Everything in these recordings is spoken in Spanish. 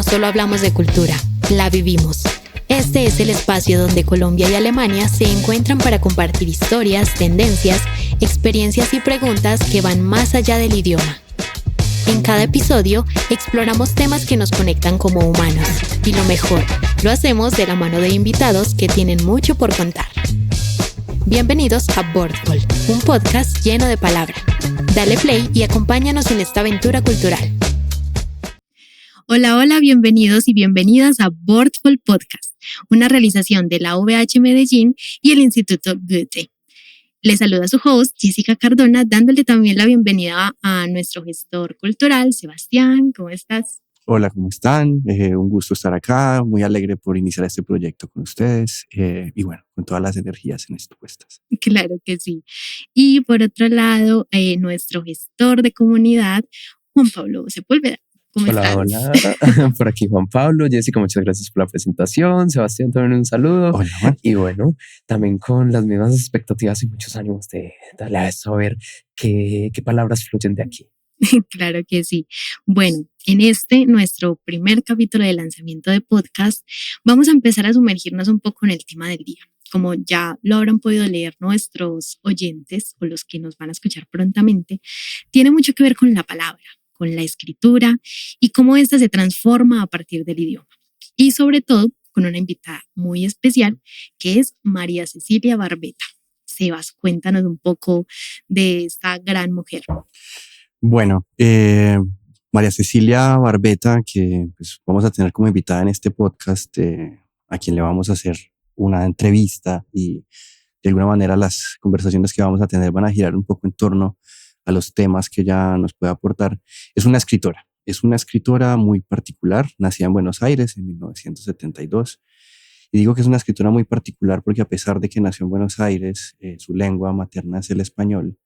solo hablamos de cultura, la vivimos. Este es el espacio donde Colombia y Alemania se encuentran para compartir historias, tendencias, experiencias y preguntas que van más allá del idioma. En cada episodio exploramos temas que nos conectan como humanos y lo mejor, lo hacemos de la mano de invitados que tienen mucho por contar. Bienvenidos a Boardful, un podcast lleno de palabra. Dale play y acompáñanos en esta aventura cultural. Hola, bienvenidos y bienvenidas a Boardful Podcast, una realización de la UVH Medellín y el Instituto Goethe. Les saluda su host, Jessica Cardona, dándole también la bienvenida a nuestro gestor cultural, Sebastián. ¿Cómo estás? Hola, ¿cómo están? Un gusto estar acá, muy alegre por iniciar este proyecto con ustedes y bueno, con todas las energías en esto puestas. Claro que sí. Y por otro lado, nuestro gestor de comunidad, Juan Pablo Sepúlveda. ¿Cómo estás? Hola, por aquí Juan Pablo, Jessica, muchas gracias por la presentación, Sebastián también un saludo. Hola, Juan. Y bueno, también con las mismas expectativas y muchos ánimos de darle a eso a ver qué palabras fluyen de aquí. Claro que sí. Bueno, en nuestro primer capítulo de lanzamiento de podcast, vamos a empezar a sumergirnos un poco en el tema del día. Como ya lo habrán podido leer nuestros oyentes o los que nos van a escuchar prontamente, tiene mucho que ver con la palabra, con la escritura y cómo ésta se transforma a partir del idioma. Y sobre todo con una invitada muy especial que es María Cecilia Barbeta. Sebas, cuéntanos un poco de esta gran mujer. Bueno, María Cecilia Barbeta, que pues, vamos a tener como invitada en este podcast, a quien le vamos a hacer una entrevista y de alguna manera las conversaciones que vamos a tener van a girar un poco en torno a los temas que ella nos puede aportar. Es una escritora muy particular, nacida en Buenos Aires en 1972. Y digo que es una escritora muy particular porque a pesar de que nació en Buenos Aires, su lengua materna es el español,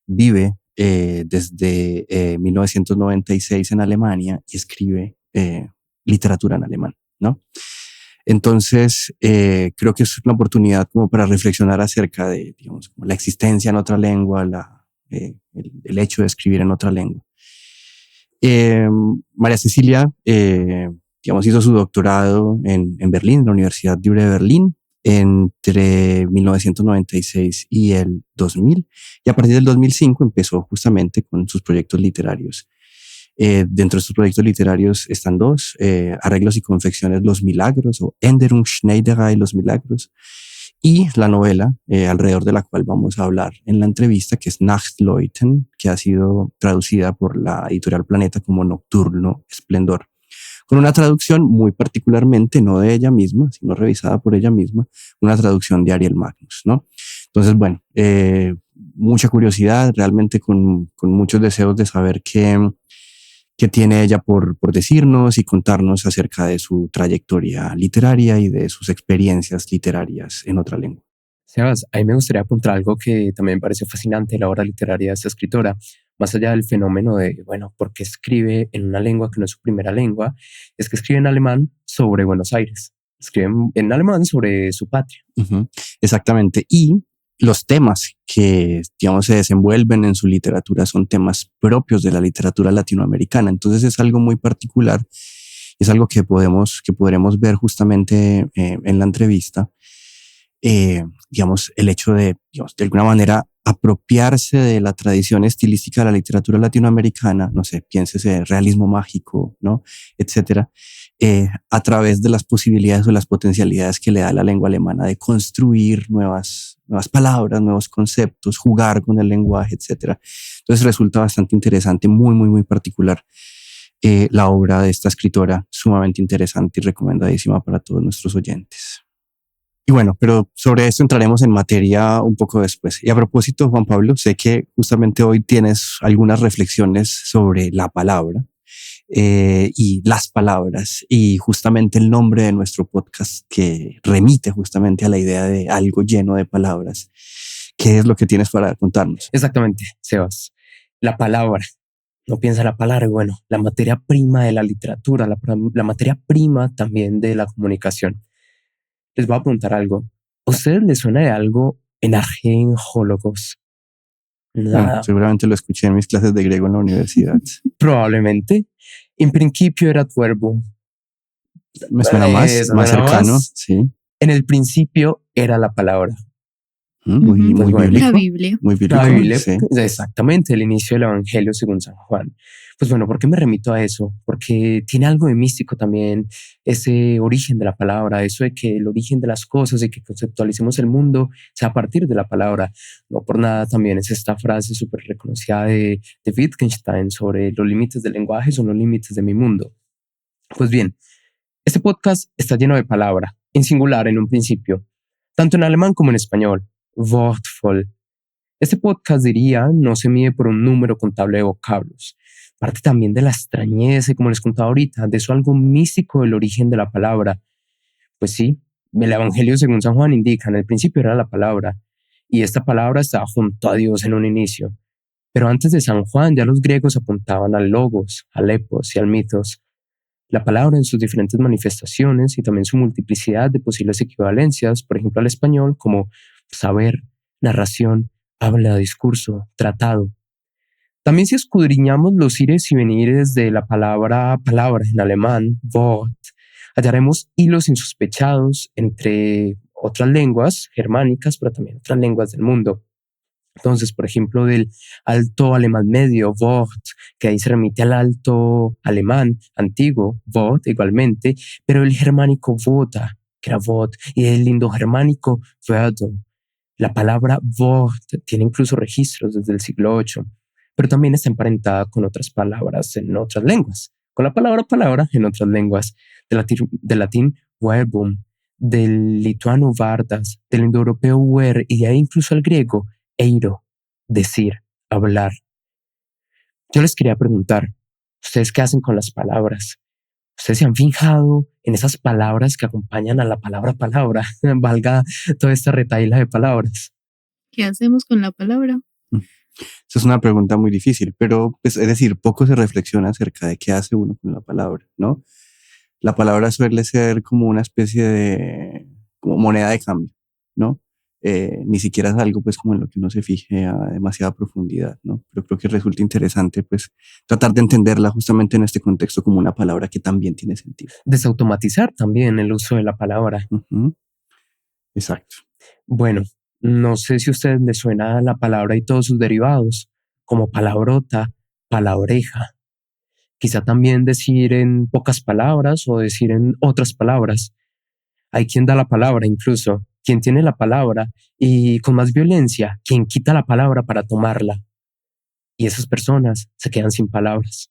vive desde 1996 en Alemania y escribe literatura en alemán, ¿no? Entonces, creo que es una oportunidad como para reflexionar acerca de, digamos, como la existencia en otra lengua, el hecho de escribir en otra lengua. María Cecilia, digamos, hizo su doctorado en Berlín, en la Universidad Libre de Berlín, entre 1996 y el 2000. Y a partir del 2005 empezó justamente con sus proyectos literarios. Dentro de estos proyectos literarios están dos, Arreglos y confecciones Los Milagros, o Änderungsschneiderei Los Milagros, y la novela alrededor de la cual vamos a hablar en la entrevista, que es Nachtläuten, que ha sido traducida por la editorial Planeta como Nocturno Esplendor, con una traducción muy particularmente, no de ella misma, sino revisada por ella misma, una traducción de Ariel Magnus, ¿no? Entonces, bueno, mucha curiosidad, realmente con muchos deseos de saber qué tiene ella por decirnos y contarnos acerca de su trayectoria literaria y de sus experiencias literarias en otra lengua. Sebas, a mí me gustaría apuntar algo que también me pareció fascinante de la obra literaria de esta escritora, más allá del fenómeno de, bueno, ¿por qué escribe en una lengua que no es su primera lengua? Es que escribe en alemán sobre Buenos Aires, escribe en alemán sobre su patria. Uh-huh. Exactamente, y los temas que, digamos, se desenvuelven en su literatura son temas propios de la literatura latinoamericana. Entonces es algo muy particular, es algo que podremos ver justamente en la entrevista. Digamos, el hecho de, digamos, de alguna manera apropiarse de la tradición estilística de la literatura latinoamericana, no sé, piénsese realismo mágico, ¿no? Etcétera, a través de las posibilidades o las potencialidades que le da la lengua alemana de construir nuevas palabras, nuevos conceptos, jugar con el lenguaje, etcétera. Entonces resulta bastante interesante, muy particular la obra de esta escritora, sumamente interesante y recomendadísima para todos nuestros oyentes. Y bueno, pero sobre esto entraremos en materia un poco después. Y a propósito, Juan Pablo, sé que justamente hoy tienes algunas reflexiones sobre la palabra y las palabras y justamente el nombre de nuestro podcast que remite justamente a la idea de algo lleno de palabras. ¿Qué es lo que tienes para contarnos? Exactamente, Sebas. La palabra. No piensa la palabra, bueno, la materia prima de la literatura, la materia prima también de la comunicación. Les voy a preguntar algo. ¿A ustedes les suena de algo enargejólogos? Bueno, seguramente lo escuché en mis clases de griego en la universidad. Probablemente. In principio erat verbum, Me suena más cercano, más. sí. En el principio era la palabra. Muy Pues bueno, bíblico. La Biblia. Muy bíblico, La Biblia, sí. exactamente, el inicio del Evangelio según San Juan. Pues bueno, ¿por qué me remito a eso? Porque tiene algo de místico también, ese origen de la palabra, eso de que el origen de las cosas y que conceptualicemos el mundo sea a partir de la palabra. No por nada también es esta frase súper reconocida de Wittgenstein sobre los límites del lenguaje son los límites de mi mundo. Pues bien, este podcast está lleno de palabra, en singular en un principio, tanto en alemán como en español. Wortvoll. Este podcast, diría, no se mide por un número contable de vocablos. Parte también de la extrañeza y, como les contaba ahorita, de eso algo místico del origen de la palabra. Pues sí, el Evangelio según San Juan indica, en el principio era la palabra, y esta palabra estaba junto a Dios en un inicio. Pero antes de San Juan ya los griegos apuntaban al logos, al epos y al mitos. La palabra en sus diferentes manifestaciones y también su multiplicidad de posibles equivalencias, por ejemplo al español, como saber, narración, habla, discurso, tratado. También si escudriñamos los ires y venires de la palabra en alemán, Wort, hallaremos hilos insospechados entre otras lenguas germánicas, pero también otras lenguas del mundo. Entonces, por ejemplo, del alto alemán medio, Wort, que ahí se remite al alto alemán antiguo, Wort, igualmente, pero el germánico Vota, que era Wort, y el indogermánico Wörter. La palabra Wort tiene incluso registros desde el siglo VIII, pero también está emparentada con otras palabras en otras lenguas, con la palabra en otras lenguas, del latín verbum, del lituano vardas, del indoeuropeo ver y de ahí incluso al griego eiro, decir, hablar. Yo les quería preguntar, ¿ustedes qué hacen con las palabras? ¿Ustedes se han fijado en esas palabras que acompañan a la palabra? Valga toda esta retahíla de palabras. ¿Qué hacemos con la palabra? Esa es una pregunta muy difícil, pero pues, es decir, poco se reflexiona acerca de qué hace uno con la palabra, ¿no? La palabra suele ser como una especie de como moneda de cambio, ¿no? Ni siquiera es algo pues como en lo que uno se fije a demasiada profundidad, ¿no? Pero creo que resulta interesante pues tratar de entenderla justamente en este contexto como una palabra que también tiene sentido. Desautomatizar también el uso de la palabra. Exacto. Bueno, no sé si a ustedes les suena la palabra y todos sus derivados, como palabrota, palabreja. Quizá también decir en pocas palabras o decir en otras palabras. Hay quien da la palabra incluso, quien tiene la palabra y con más violencia, quien quita la palabra para tomarla. Y esas personas se quedan sin palabras.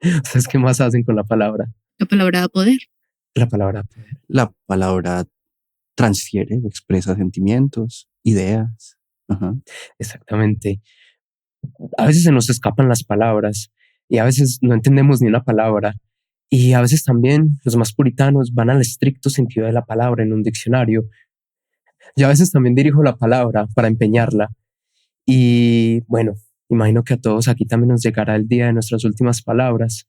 ¿Ustedes qué más hacen con la palabra? La palabra da poder. La palabra da poder. La palabra transfiere o expresa sentimientos, ideas. Ajá. Exactamente. A veces se nos escapan las palabras y a veces no entendemos ni una palabra. Y a veces también los más puritanos van al estricto sentido de la palabra en un diccionario. Yo a veces también dirijo la palabra para empeñarla. Y bueno, imagino que a todos aquí también nos llegará el día de nuestras últimas palabras.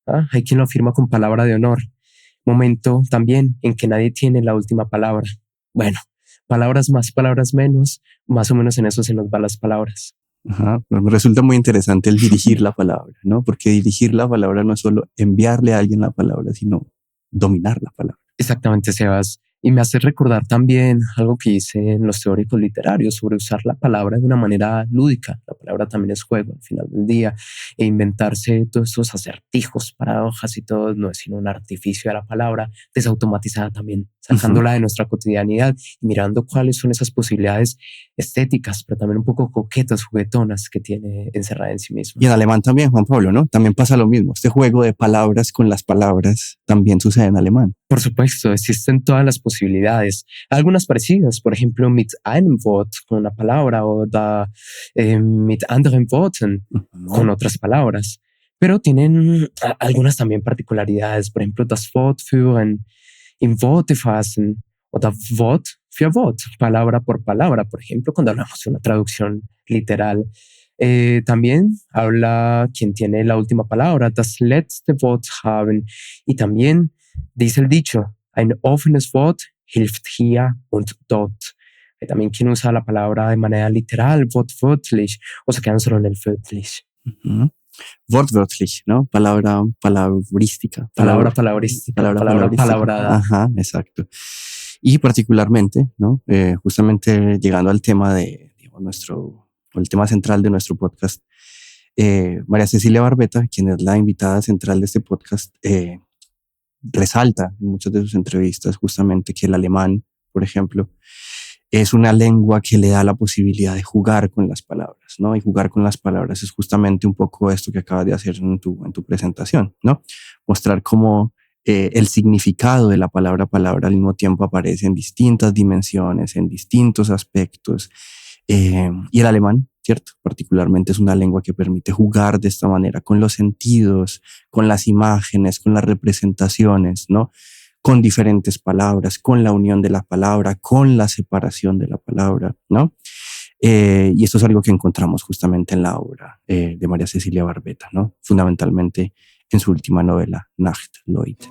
Hay quien lo afirma con palabra de honor. Momento también en que nadie tiene la última palabra. Bueno, palabras más, palabras menos, más o menos en eso se nos van las palabras. Ajá, pero me resulta muy interesante el dirigir la palabra, ¿no? Porque dirigir la palabra no es solo enviarle a alguien la palabra, sino dominar la palabra. Exactamente, Sebas. Y me hace recordar también algo que hice en los teóricos literarios sobre usar la palabra de una manera lúdica. La palabra también es juego al final del día e inventarse todos estos acertijos, paradojas y todo no es sino un artificio de la palabra desautomatizada también, sacándola de nuestra cotidianidad y mirando cuáles son esas posibilidades estéticas, pero también un poco coquetas, juguetonas que tiene encerrada en sí misma. Y en alemán también, Juan Pablo, ¿no? También pasa lo mismo. Este juego de palabras con las palabras también sucede en alemán. Por supuesto, existen todas las posibilidades. Algunas parecidas, por ejemplo, mit einem Wort, con una palabra, o mit anderen Worten, con otras palabras. Pero tienen algunas también particularidades, por ejemplo, das Wort führen, im Worte fassen, o das Wort für Wort, palabra por palabra, por ejemplo, cuando hablamos de una traducción literal. También habla quien tiene la última palabra, das letzte Wort haben, y también dice el dicho, ein offenes Wort hilft hier und dort. Hay también quien usa la palabra de manera literal, wortwörtlich, o se quedan solo en el wörtlich. Wortwörtlich, ¿no? Palabrística. Palabrística. Palabra palabrada. Ajá, exacto. Y particularmente, ¿no? Justamente llegando al tema de, digamos, el tema central de nuestro podcast, María Cecilia Barbeta, quien es la invitada central de este podcast, resalta en muchas de sus entrevistas justamente que el alemán, por ejemplo, es una lengua que le da la posibilidad de jugar con las palabras, ¿no? Y jugar con las palabras es justamente un poco esto que acabas de hacer en tu presentación, ¿no? Mostrar cómo el significado de la palabra al mismo tiempo aparece en distintas dimensiones, en distintos aspectos. Y el alemán, ¿cierto? Particularmente es una lengua que permite jugar de esta manera con los sentidos, con las imágenes, con las representaciones, ¿no? Con diferentes palabras, con la unión de la palabra, con la separación de la palabra, ¿no? Y esto es algo que encontramos justamente en la obra de María Cecilia Barbeta, ¿no? Fundamentalmente en su última novela, Nachtleute.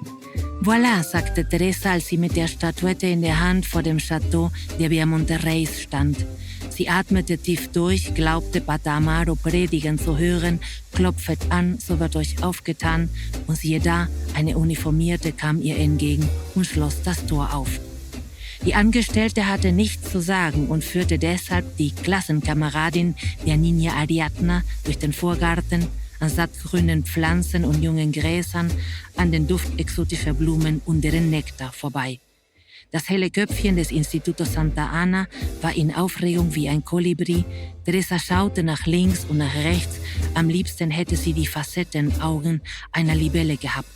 Voilà, sagte Teresa, als sie mit der Statuette in der Hand vor dem Chateau der Villmonterreis stand. Sie atmete tief durch, glaubte Pater Amaro predigen zu hören, klopfet an, so wird euch aufgetan, und siehe da, eine Uniformierte kam ihr entgegen und schloss das Tor auf. Die Angestellte hatte nichts zu sagen und führte deshalb die Klassenkameradin der Niña Ariadna durch den Vorgarten, an sattgrünen Pflanzen und jungen Gräsern, an den Duft exotischer Blumen und deren Nektar vorbei. Das helle Köpfchen des Institutos Santa Ana war in Aufregung wie ein Kolibri. Teresa schaute nach links und nach rechts. Am liebsten hätte sie die Facettenaugen einer Libelle gehabt.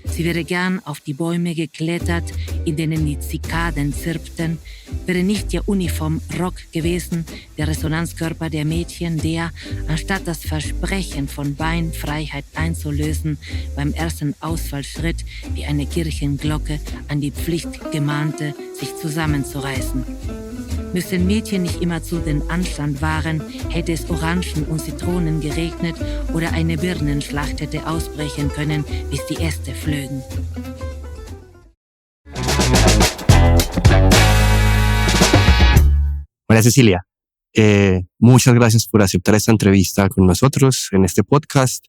Sie wäre gern auf die Bäume geklettert, in denen die Zikaden zirpten, wäre nicht ihr Uniformrock gewesen, der Resonanzkörper der Mädchen, der, anstatt das Versprechen von Beinfreiheit einzulösen, beim ersten Ausfallschritt wie eine Kirchenglocke an die Pflicht gemahnte, sich zusammenzureißen. Müssen Mädchen nicht immerzu den Anstand wahren, hätte es Orangen und Zitronen geregnet oder eine Birnenschlacht hätte ausbrechen können, bis die Äste flögen. María Cecilia, muchas gracias por aceptar esta entrevista con nosotros en este podcast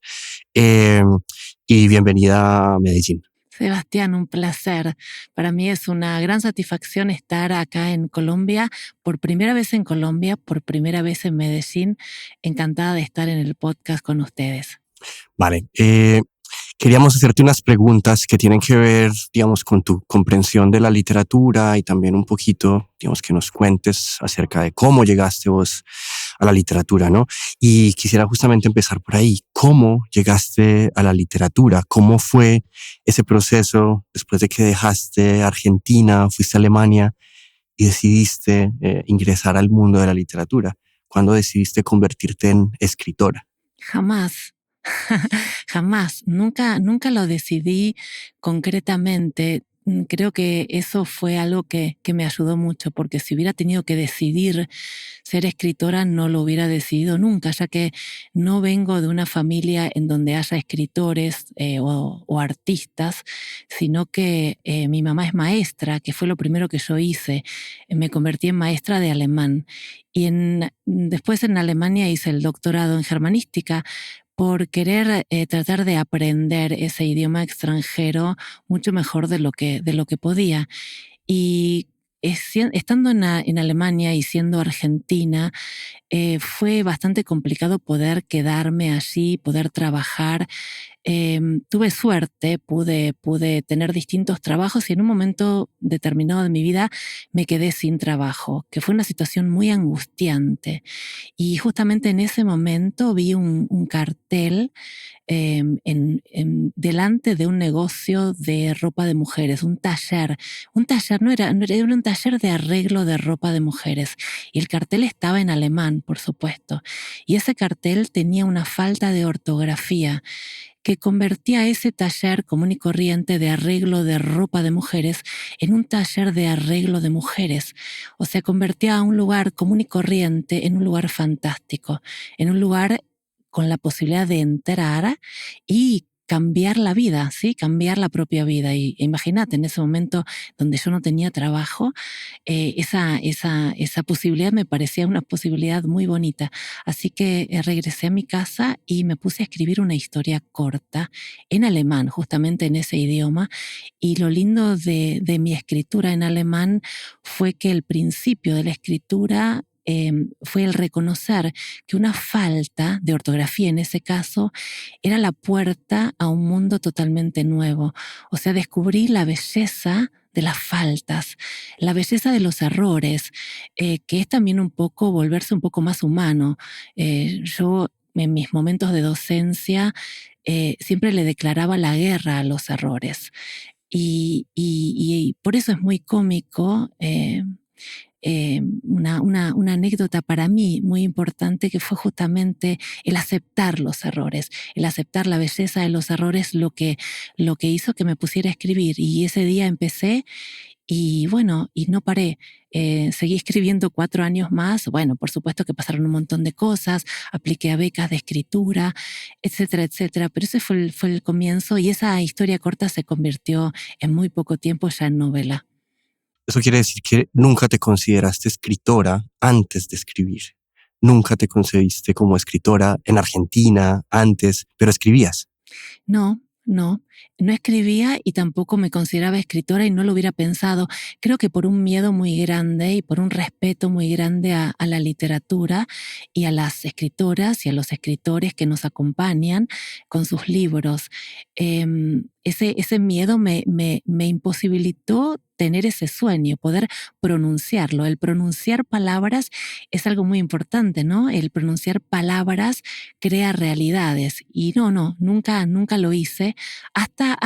y bienvenida a Medellín. Sebastián, un placer. Para mí es una gran satisfacción estar acá en Colombia, por primera vez en Colombia, por primera vez en Medellín. Encantada de estar en el podcast con ustedes. Vale, queríamos hacerte unas preguntas que tienen que ver, digamos, con tu comprensión de la literatura y también un poquito, digamos, que nos cuentes acerca de cómo llegaste vos a la literatura, ¿no? Y quisiera justamente empezar por ahí. ¿Cómo llegaste a la literatura? ¿Cómo fue ese proceso después de que dejaste Argentina, fuiste a Alemania y decidiste ingresar al mundo de la literatura? ¿Cuándo decidiste convertirte en escritora? Jamás. Jamás, nunca lo decidí concretamente. Creo que eso fue algo que me ayudó mucho, porque si hubiera tenido que decidir ser escritora, no lo hubiera decidido nunca, ya que no vengo de una familia en donde haya escritores o artistas, sino que mi mamá es maestra, que fue lo primero que yo hice. Me convertí en maestra de alemán. Y después en Alemania hice el doctorado en germanística, por querer tratar de aprender ese idioma extranjero mucho mejor de lo que podía. Y estando en Alemania y siendo argentina, fue bastante complicado poder quedarme allí, poder trabajar. Tuve suerte, pude tener distintos trabajos y en un momento determinado de mi vida me quedé sin trabajo, que fue una situación muy angustiante. Y justamente en ese momento vi un cartel delante de un negocio de ropa de mujeres, un taller, no era un taller de arreglo de ropa de mujeres. Y el cartel estaba en alemán, por supuesto. Y ese cartel tenía una falta de ortografía que convertía ese taller común y corriente de arreglo de ropa de mujeres en un taller de arreglo de mujeres. O sea, convertía a un lugar común y corriente en un lugar fantástico, en un lugar con la posibilidad de entrar y cambiar la vida, ¿sí? Cambiar la propia vida. Y imagínate, en ese momento donde yo no tenía trabajo, esa posibilidad me parecía una posibilidad muy bonita. Así que regresé a mi casa y me puse a escribir una historia corta en alemán, justamente en ese idioma. Y lo lindo de mi escritura en alemán fue que el principio de la escritura fue el reconocer que una falta de ortografía en ese caso era la puerta a un mundo totalmente nuevo. O sea, descubrí la belleza de las faltas, la belleza de los errores, que es también un poco volverse un poco más humano. Yo en mis momentos de docencia siempre le declaraba la guerra a los errores. Y por eso es muy cómico una anécdota para mí muy importante, que fue justamente el aceptar los errores, el aceptar la belleza de los errores, lo que hizo que me pusiera a escribir. Y ese día empecé y bueno, y no paré. Seguí escribiendo 4 años más. Bueno, por supuesto que pasaron un montón de cosas, apliqué a becas de escritura, etcétera, etcétera. Pero ese fue el comienzo, y esa historia corta se convirtió en muy poco tiempo ya en novela. Eso quiere decir que nunca te consideraste escritora antes de escribir. Nunca te concebiste como escritora en Argentina antes, pero escribías. No escribía y tampoco me consideraba escritora, y no lo hubiera pensado. Creo que por un miedo muy grande y por un respeto muy grande a la literatura y a las escritoras y a los escritores que nos acompañan con sus libros. Ese miedo me imposibilitó tener ese sueño, poder pronunciarlo. El pronunciar palabras es algo muy importante, ¿no? El pronunciar palabras crea realidades. Y nunca lo hice hasta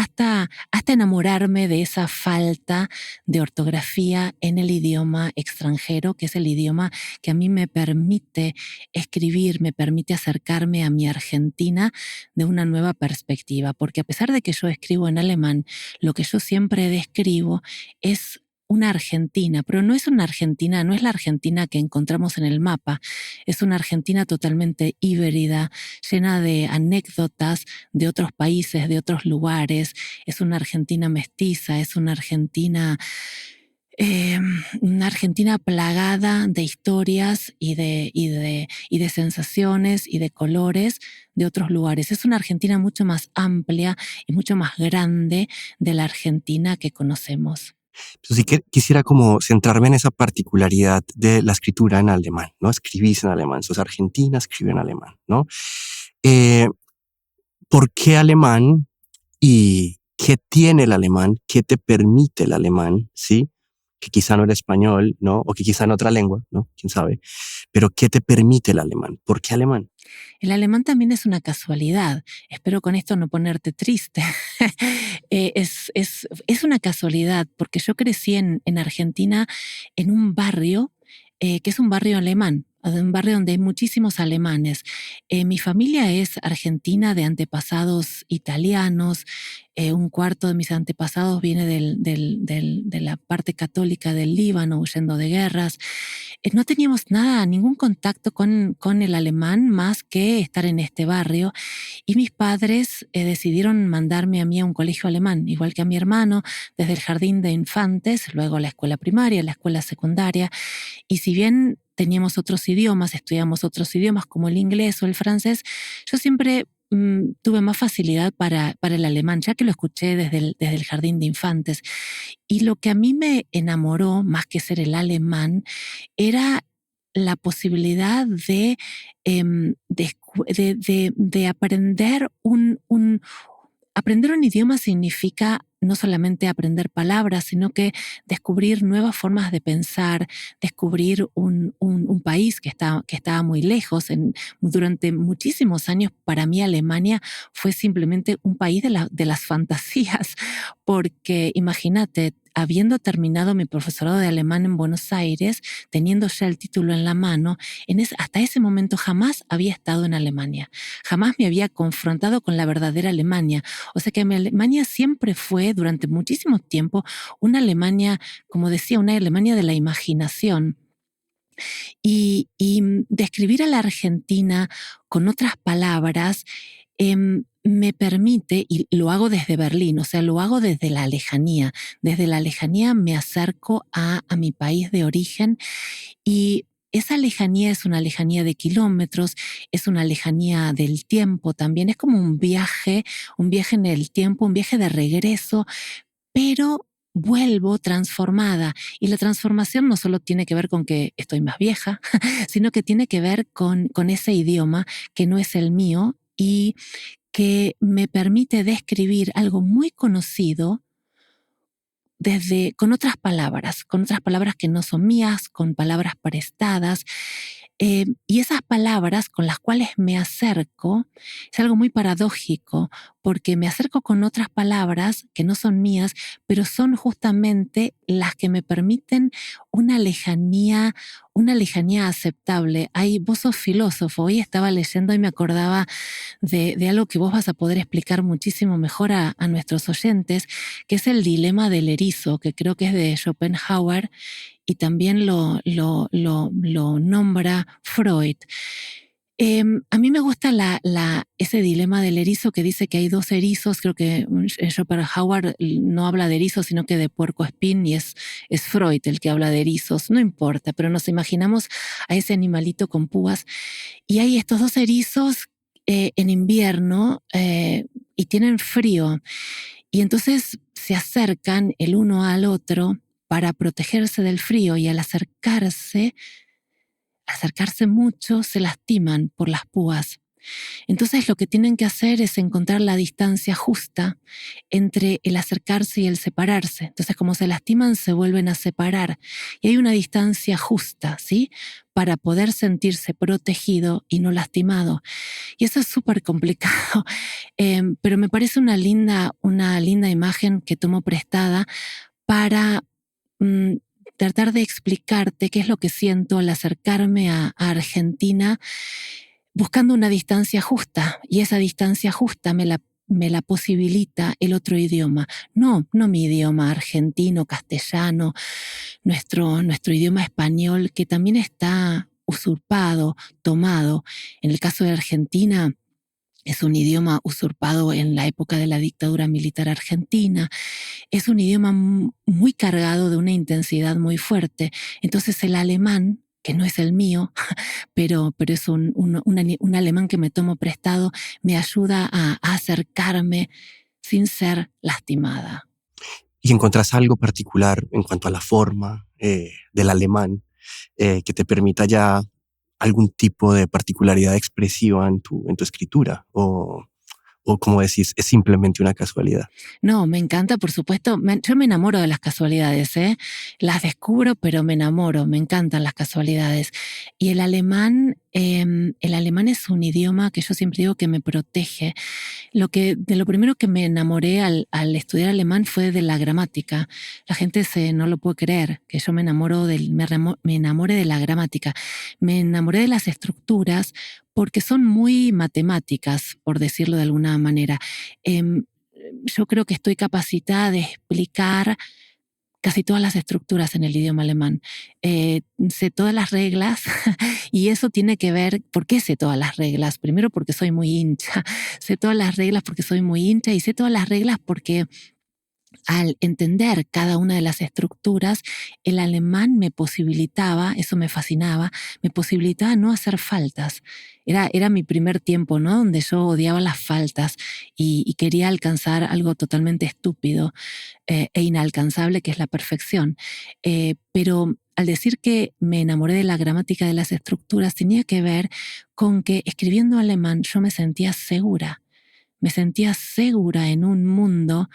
enamorarme de esa falta de ortografía en el idioma extranjero, que es el idioma que a mí me permite escribir, me permite acercarme a mi Argentina de una nueva perspectiva. Porque a pesar de que yo escribo en alemán, lo que yo siempre describo es una Argentina, pero no es una Argentina, no es la Argentina que encontramos en el mapa. Es una Argentina totalmente híbrida, llena de anécdotas de otros países, de otros lugares. Es una Argentina mestiza, es una Argentina plagada de historias y de sensaciones y de colores de otros lugares. Es una Argentina mucho más amplia y mucho más grande de la Argentina que conocemos. Pero sí que quisiera como centrarme en esa particularidad de la escritura en alemán, ¿no? Escribís en alemán, sos argentina, escribe en alemán, ¿no? ¿Por qué alemán y qué tiene el alemán? ¿Qué te permite el alemán? ¿Sí? Que quizá no era español, ¿no? O que quizá en otra lengua, ¿no? ¿Quién sabe? Pero ¿qué te permite el alemán? ¿Por qué alemán? El alemán también es una casualidad. Espero con esto no ponerte triste. Es una casualidad, porque yo crecí en Argentina en un barrio que es un barrio alemán, un barrio donde hay muchísimos alemanes. Mi familia es argentina de antepasados italianos. Un cuarto de mis antepasados viene de la parte católica del Líbano, huyendo de guerras. No teníamos ningún contacto con el alemán más que estar en este barrio, y mis padres decidieron mandarme a mí a un colegio alemán, igual que a mi hermano, desde el jardín de infantes, luego la escuela primaria, la escuela secundaria. Y si bien teníamos otros idiomas, estudiamos otros idiomas como el inglés o el francés, yo siempre tuve más facilidad para el alemán, ya que lo escuché desde el jardín de infantes. Y lo que a mí me enamoró, más que ser el alemán, era la posibilidad de aprender aprender un idioma. Significa no solamente aprender palabras, sino que descubrir nuevas formas de pensar, descubrir un país que estaba muy lejos. Durante muchísimos años, para mí, Alemania fue simplemente un país de las fantasías, porque imagínate, habiendo terminado mi profesorado de alemán en Buenos Aires, teniendo ya el título en la mano, hasta ese momento jamás había estado en Alemania, jamás me había confrontado con la verdadera Alemania. O sea que mi Alemania siempre fue, durante muchísimo tiempo, una Alemania, como decía, una Alemania de la imaginación. Y describir a la Argentina con otras palabras me permite, y lo hago desde Berlín, o sea, lo hago desde la lejanía. Desde la lejanía me acerco a mi país de origen y esa lejanía es una lejanía de kilómetros, es una lejanía del tiempo también, es como un viaje en el tiempo, un viaje de regreso, pero vuelvo transformada. Y la transformación no solo tiene que ver con que estoy más vieja, sino que tiene que ver con ese idioma que no es el mío y que me permite describir algo muy conocido con otras palabras que no son mías, con palabras prestadas. Y esas palabras con las cuales me acerco es algo muy paradójico, porque me acerco con otras palabras que no son mías, pero son justamente las que me permiten una lejanía aceptable. Vos sos filósofo, hoy estaba leyendo y me acordaba de algo que vos vas a poder explicar muchísimo mejor a nuestros oyentes, que es el dilema del erizo, que creo que es de Schopenhauer, y también lo nombra Freud. A mí me gusta ese dilema del erizo que dice que hay dos erizos. Creo que Schopenhauer no habla de erizos, sino que de puercoespín, y es Freud el que habla de erizos. No importa, pero nos imaginamos a ese animalito con púas. Y hay estos dos erizos en invierno y tienen frío. Y entonces se acercan el uno al otro para protegerse del frío, y al acercarse mucho se lastiman por las púas. Entonces lo que tienen que hacer es encontrar la distancia justa entre el acercarse y el separarse. Entonces, como se lastiman, se vuelven a separar. Y hay una distancia justa, ¿sí?, para poder sentirse protegido y no lastimado. Y eso es súper complicado, pero me parece una linda imagen que tomo prestada para tratar de explicarte qué es lo que siento al acercarme a Argentina, buscando una distancia justa, y esa distancia justa me la posibilita el otro idioma. No mi idioma argentino, castellano, nuestro idioma español, que también está usurpado, tomado. En el caso de Argentina, es un idioma usurpado en la época de la dictadura militar argentina. Es un idioma muy cargado de una intensidad muy fuerte. Entonces el alemán, que no es el mío, pero es un alemán que me tomo prestado, me ayuda a acercarme sin ser lastimada. ¿Y encontrás algo particular en cuanto a la forma del alemán que te permita ya algún tipo de particularidad expresiva en tu escritura? ¿O como decís, es simplemente una casualidad? No, me encanta, por supuesto. Yo me enamoro de las casualidades, ¿eh? Las descubro, pero me enamoro, me encantan las casualidades. Y el alemán es un idioma que yo siempre digo que me protege. De lo primero que me enamoré al estudiar alemán fue de la gramática. La gente no lo puede creer, que yo me enamoré de la gramática. Me enamoré de las estructuras porque son muy matemáticas, por decirlo de alguna manera. Yo creo que estoy capacitada de explicar casi todas las estructuras en el idioma alemán. Sé todas las reglas y eso tiene que ver. ¿Por qué sé todas las reglas? Primero porque soy muy hincha. Sé todas las reglas porque soy muy hincha, y sé todas las reglas porque al entender cada una de las estructuras, el alemán me posibilitaba, eso me fascinaba, me posibilitaba no hacer faltas. Era mi primer tiempo, ¿no?, donde yo odiaba las faltas y quería alcanzar algo totalmente estúpido e inalcanzable, que es la perfección. Pero al decir que me enamoré de la gramática de las estructuras, tenía que ver con que escribiendo alemán yo me sentía segura. Me sentía segura en un mundo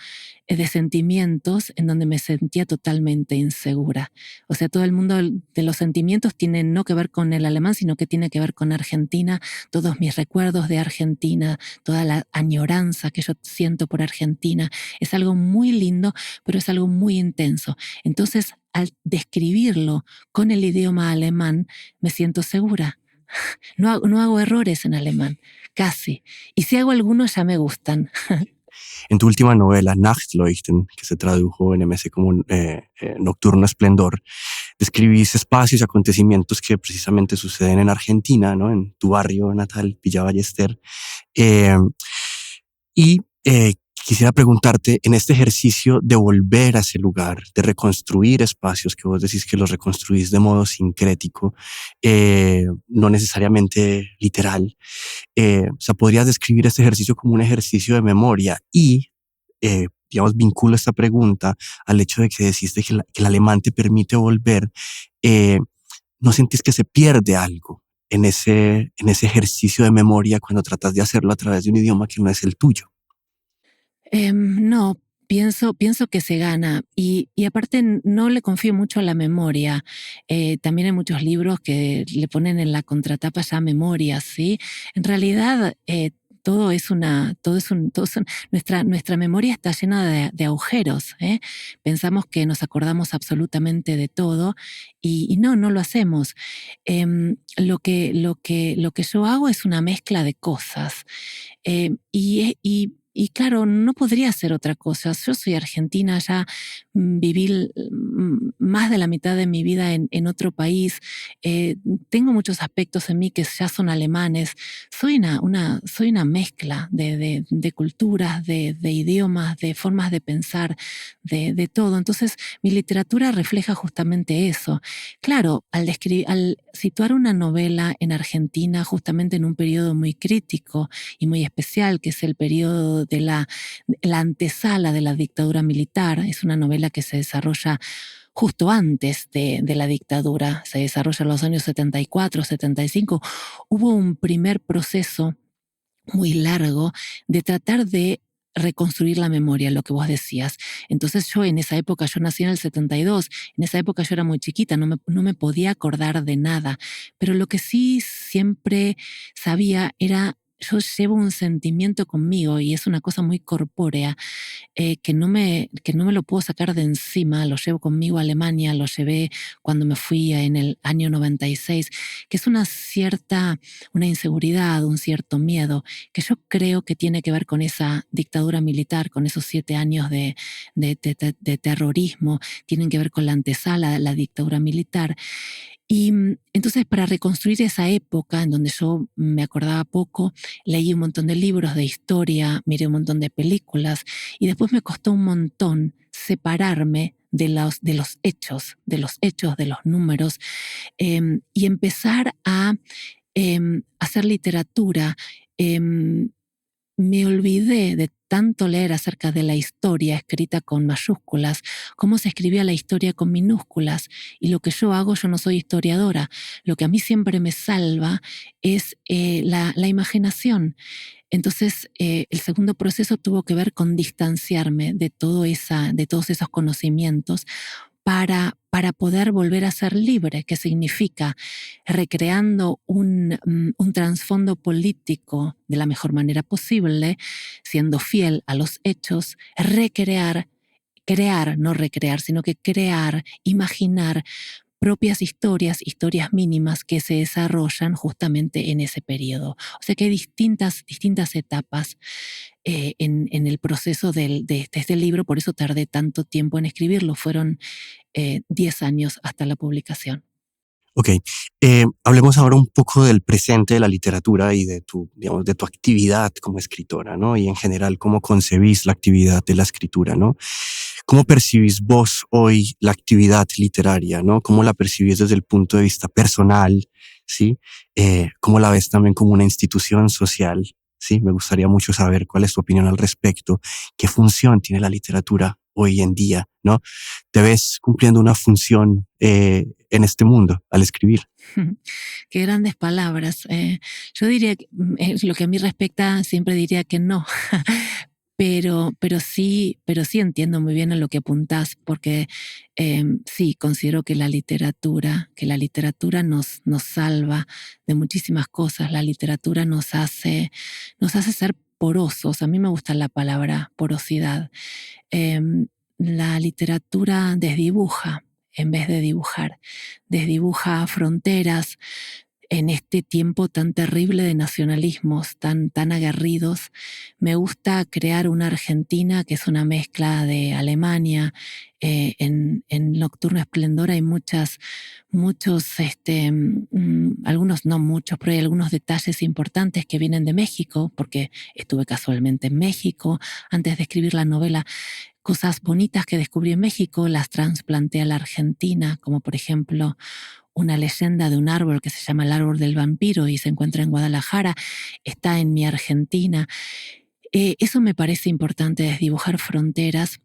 de sentimientos en donde me sentía totalmente insegura. O sea, todo el mundo de los sentimientos tiene no que ver con el alemán, sino que tiene que ver con Argentina. Todos mis recuerdos de Argentina, toda la añoranza que yo siento por Argentina, es algo muy lindo, pero es algo muy intenso. Entonces, al describirlo con el idioma alemán, me siento segura. No hago errores en alemán, casi. Y si hago algunos, ya me gustan. En tu última novela, Nachtleuchten, que se tradujo en MS como Nocturno Esplendor, describís espacios y acontecimientos que precisamente suceden en Argentina, ¿no?, en tu barrio natal, Villa Ballester. Y quisiera preguntarte, en este ejercicio de volver a ese lugar, de reconstruir espacios que vos decís que los reconstruís de modo sincrético, no necesariamente literal, o sea, podrías describir este ejercicio como un ejercicio de memoria y, digamos, vinculo esta pregunta al hecho de que deciste que el alemán te permite volver. ¿No sentís que se pierde algo en ese ejercicio de memoria cuando tratas de hacerlo a través de un idioma que no es el tuyo? No, pienso que se gana y aparte no le confío mucho a la memoria. También hay muchos libros que le ponen en la contratapa ya memorias, ¿sí? En realidad, nuestra memoria está llena de agujeros, ¿eh? Pensamos que nos acordamos absolutamente de todo y no lo hacemos. Lo que yo hago es una mezcla de cosas. Y claro, no podría ser otra cosa. Yo soy argentina, ya viví más de la mitad de mi vida en otro país. Tengo muchos aspectos en mí que ya son alemanes. Soy una mezcla de culturas, de idiomas, de formas de pensar, de todo. Entonces, mi literatura refleja justamente eso. Claro, al situar una novela en Argentina, justamente en un periodo muy crítico y muy especial, que es el periodo de la antesala de la dictadura militar. Es una novela que se desarrolla justo antes de la dictadura, se desarrolla en los años 74, 75. Hubo un primer proceso muy largo de tratar de reconstruir la memoria, lo que vos decías. Entonces yo en esa época, yo nací en el 72, en esa época yo era muy chiquita, no me podía acordar de nada, pero lo que sí siempre sabía era, yo llevo un sentimiento conmigo y es una cosa muy corpórea, que no me lo puedo sacar de encima, lo llevo conmigo a Alemania, lo llevé cuando me fui en el año 96, que es una inseguridad, un cierto miedo, que yo creo que tiene que ver con esa dictadura militar, con esos 7 años de terrorismo, tienen que ver con la antesala, la dictadura militar. Y entonces para reconstruir esa época en donde yo me acordaba poco, leí un montón de libros de historia, miré un montón de películas y después me costó un montón separarme de los hechos, de los números, y empezar a hacer literatura. Em, Me olvidé de tanto leer acerca de la historia escrita con mayúsculas, cómo se escribía la historia con minúsculas. Y lo que yo hago, yo no soy historiadora. Lo que a mí siempre me salva es la imaginación. Entonces, el segundo proceso tuvo que ver con distanciarme de todos esos conocimientos para poder volver a ser libre, que significa recreando un trasfondo político de la mejor manera posible, siendo fiel a los hechos, crear, no recrear, sino que crear, imaginar propias historias mínimas que se desarrollan justamente en ese periodo. O sea que hay distintas etapas en el proceso de este libro, por eso tardé tanto tiempo en escribirlo, fueron 10 años hasta la publicación. Ok, hablemos ahora un poco del presente de la literatura y de digamos, de tu actividad como escritora, ¿no? Y en general, cómo concebís la actividad de la escritura, ¿no? ¿Cómo percibís vos hoy la actividad literaria, ¿no? ¿Cómo la percibís desde el punto de vista personal, ¿sí? ¿Cómo la ves también como una institución social? Sí, me gustaría mucho saber cuál es tu opinión al respecto. ¿Qué función tiene la literatura hoy en día, ¿no? ¿Te ves cumpliendo una función en este mundo al escribir? Qué grandes palabras. Yo diría que, lo que a mí respecta, siempre diría que no. Pero sí entiendo muy bien a lo que apuntás, porque sí, considero que la literatura nos salva de muchísimas cosas. La literatura nos hace ser porosos. A mí me gusta la palabra porosidad. La literatura desdibuja en vez de dibujar, desdibuja fronteras, en este tiempo tan terrible de nacionalismos, tan aguerridos. Me gusta crear una Argentina que es una mezcla de Alemania. En Nocturno Esplendor hay muchos, algunos no muchos, pero hay algunos detalles importantes que vienen de México, porque estuve casualmente en México antes de escribir la novela. Cosas bonitas que descubrí en México las trasplanté a la Argentina, como por ejemplo una leyenda de un árbol que se llama el árbol del vampiro y se encuentra en Guadalajara, está en mi Argentina. Eso me parece importante, desdibujar fronteras.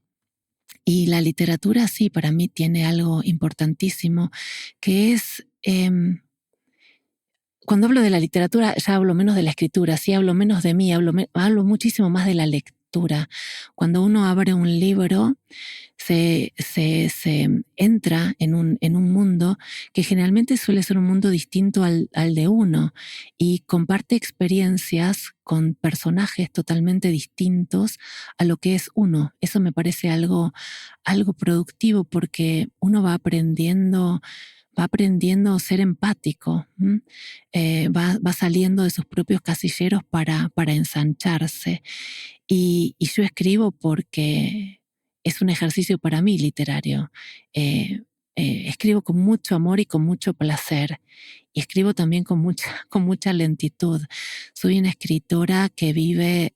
Y la literatura, sí, para mí tiene algo importantísimo, que es... cuando hablo de la literatura, ya hablo menos de la escritura, sí hablo menos de mí, hablo muchísimo más de la lectura. Cuando uno abre un libro, se entra en un mundo que generalmente suele ser un mundo distinto al de uno y comparte experiencias con personajes totalmente distintos a lo que es uno. Eso me parece algo productivo porque uno va aprendiendo a ser empático, va saliendo de sus propios casilleros para ensancharse. Y yo escribo porque es un ejercicio para mí literario. Escribo con mucho amor y con mucho placer. Y escribo también con mucha lentitud. Soy una escritora que vive...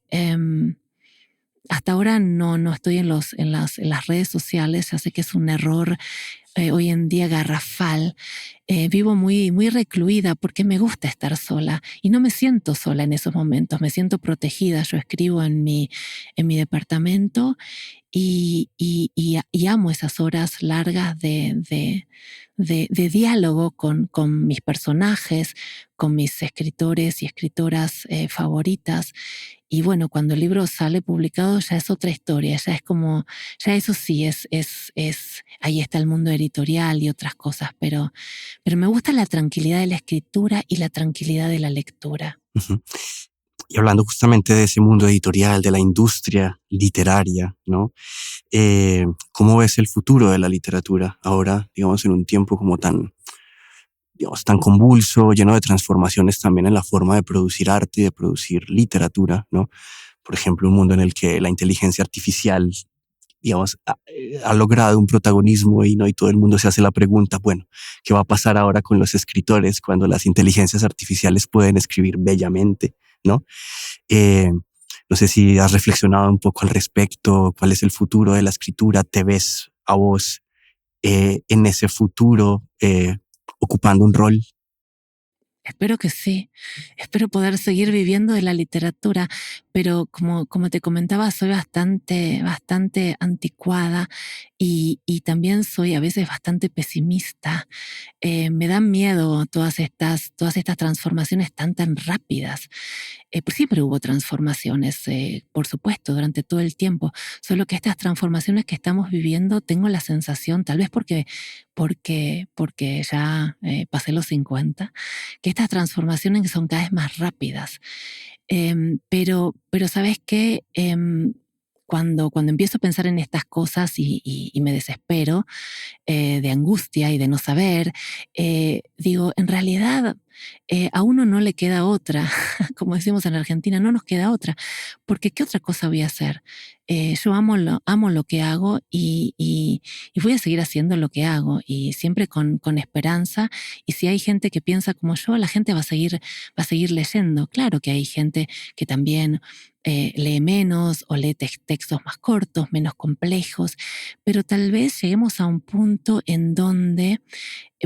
hasta ahora no estoy en las redes sociales, ya sé que es un error hoy en día garrafal. Vivo muy recluida porque me gusta estar sola y no me siento sola en esos momentos, me siento protegida. Yo escribo en mi departamento y amo esas horas largas de diálogo con mis personajes, con mis escritores y escritoras favoritas. Y bueno, cuando el libro sale publicado ya es otra historia, ya es como, ya eso sí es ahí está el mundo editorial y otras cosas, pero me gusta la tranquilidad de la escritura y la tranquilidad de la lectura. Uh-huh. Y hablando justamente de ese mundo editorial, de la industria literaria, ¿no? ¿Cómo ves el futuro de la literatura ahora, digamos, en un tiempo como tan convulso, lleno de transformaciones también en la forma de producir arte y de producir literatura, ¿no? Por ejemplo, un mundo en el que la inteligencia artificial, digamos, ha logrado un protagonismo y todo el mundo se hace la pregunta, bueno, ¿qué va a pasar ahora con los escritores cuando las inteligencias artificiales pueden escribir bellamente, ¿no? No sé si has reflexionado un poco al respecto, cuál es el futuro de la escritura, ¿te ves a vos en ese futuro ocupando un rol? Espero que sí. Espero poder seguir viviendo de la literatura, pero como te comentaba, soy bastante anticuada y también soy a veces bastante pesimista. Me dan miedo todas estas transformaciones tan rápidas. Pues siempre hubo transformaciones, por supuesto, durante todo el tiempo. Solo que estas transformaciones que estamos viviendo, tengo la sensación, tal vez porque ya pasé los 50, que estas transformaciones son cada vez más rápidas. Pero ¿sabes qué? Cuando empiezo a pensar en estas cosas y me desespero de angustia y de no saber, digo, en realidad a uno no le queda otra, como decimos en Argentina, no nos queda otra, porque ¿qué otra cosa voy a hacer? Yo amo lo que hago y voy a seguir haciendo lo que hago y siempre con esperanza. Y si hay gente que piensa como yo, la gente va a seguir leyendo. Claro que hay gente que también lee menos o lee textos más cortos, menos complejos, pero tal vez lleguemos a un punto en donde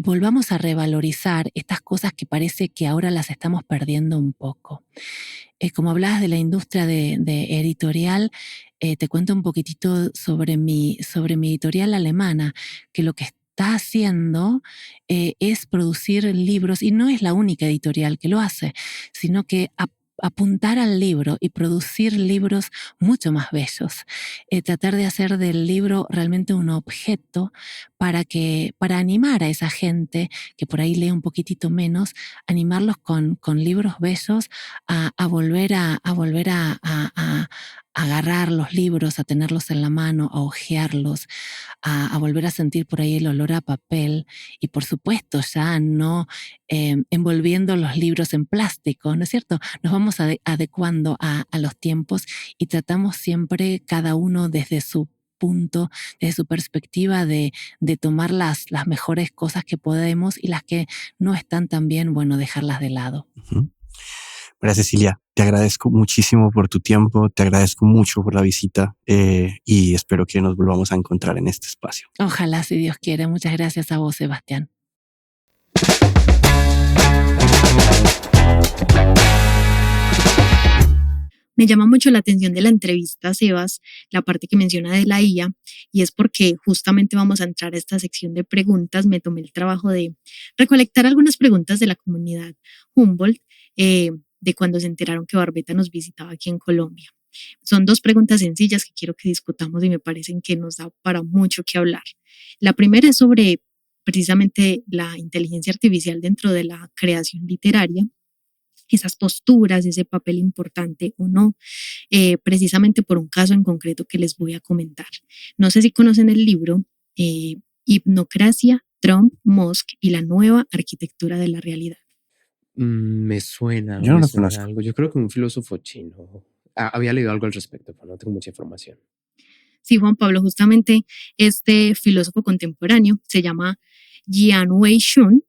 volvamos a revalorizar estas cosas que parece que ahora las estamos perdiendo un poco. Como hablabas de la industria de editorial, te cuento un poquitito sobre mi editorial alemana, que lo que está haciendo es producir libros, y no es la única editorial que lo hace, sino que apuntar al libro y producir libros mucho más bellos. Tratar de hacer del libro realmente un objeto para animar a esa gente que por ahí lee un poquitito menos, animarlos con libros bellos a volver a agarrar los libros, a tenerlos en la mano, a hojearlos, a volver a sentir por ahí el olor a papel y por supuesto ya no envolviendo los libros en plástico, ¿no es cierto? Nos vamos adecuando a los tiempos y tratamos siempre cada uno desde su punto, desde su perspectiva de tomar las mejores cosas que podemos y las que no están tan bien, bueno, dejarlas de lado. Uh-huh. María Cecilia, te agradezco muchísimo por tu tiempo, te agradezco mucho por la visita y espero que nos volvamos a encontrar en este espacio. Ojalá, si Dios quiere. Muchas gracias a vos, Sebastián. Me llama mucho la atención de la entrevista, Sebas, la parte que menciona de la IA, y es porque justamente vamos a entrar a esta sección de preguntas. Me tomé el trabajo de recolectar algunas preguntas de la comunidad Humboldt, de cuando se enteraron que Barbeta nos visitaba aquí en Colombia. Son 2 preguntas sencillas que quiero que discutamos y me parecen que nos da para mucho que hablar. La primera es sobre precisamente la inteligencia artificial dentro de la creación literaria, esas posturas, ese papel importante o no, precisamente por un caso en concreto que les voy a comentar. No sé si conocen el libro Hipnocracia, Trump, Musk y la nueva arquitectura de la realidad. Me suena. Yo no me lo suena conozco. algo. Yo creo que un filósofo chino. Había leído algo al respecto, pero no tengo mucha información. Sí, Juan Pablo, justamente este filósofo contemporáneo se llama Jian Wei Shun.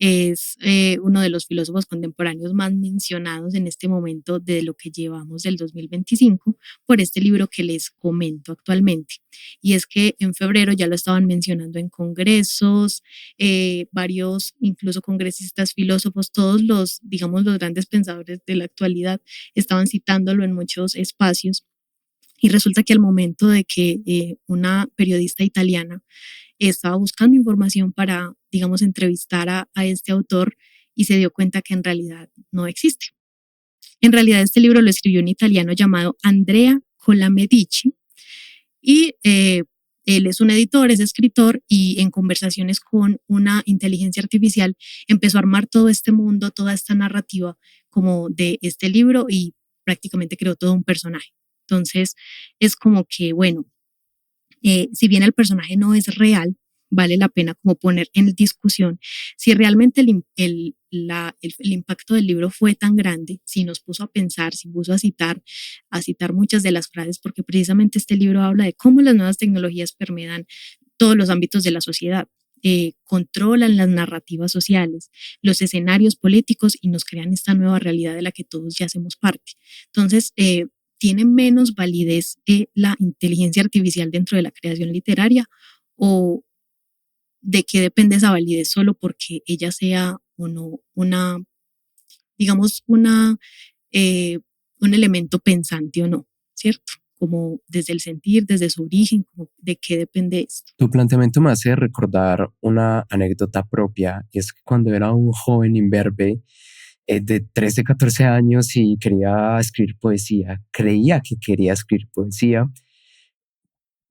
Es uno de los filósofos contemporáneos más mencionados en este momento de lo que llevamos del 2025 por este libro que les comento actualmente. Y es que en febrero ya lo estaban mencionando en congresos, varios incluso congresistas, filósofos, todos los, digamos, los grandes pensadores de la actualidad estaban citándolo en muchos espacios. Y resulta que al momento de que una periodista italiana estaba buscando información para, digamos, entrevistar a este autor y se dio cuenta que en realidad no existe. En realidad este libro lo escribió un italiano llamado Andrea Colamedici y él es un editor, es escritor y en conversaciones con una inteligencia artificial empezó a armar todo este mundo, toda esta narrativa como de este libro y prácticamente creó todo un personaje. Entonces es como que, bueno, si bien el personaje no es real, vale la pena como poner en discusión si realmente el impacto del libro fue tan grande, si nos puso a pensar, si puso a citar muchas de las frases, porque precisamente este libro habla de cómo las nuevas tecnologías permean todos los ámbitos de la sociedad. Controlan las narrativas sociales, los escenarios políticos y nos crean esta nueva realidad de la que todos ya hacemos parte. Entonces, ¿tiene menos validez la inteligencia artificial dentro de la creación literaria o de qué depende esa validez solo porque ella sea o no una, digamos, un elemento pensante o no, ¿cierto? Como desde el sentir, desde su origen, como de qué depende esto. Tu planteamiento me hace recordar una anécdota propia, y es que cuando era un joven imberbe de 13, 14 años y quería escribir poesía, creía que quería escribir poesía,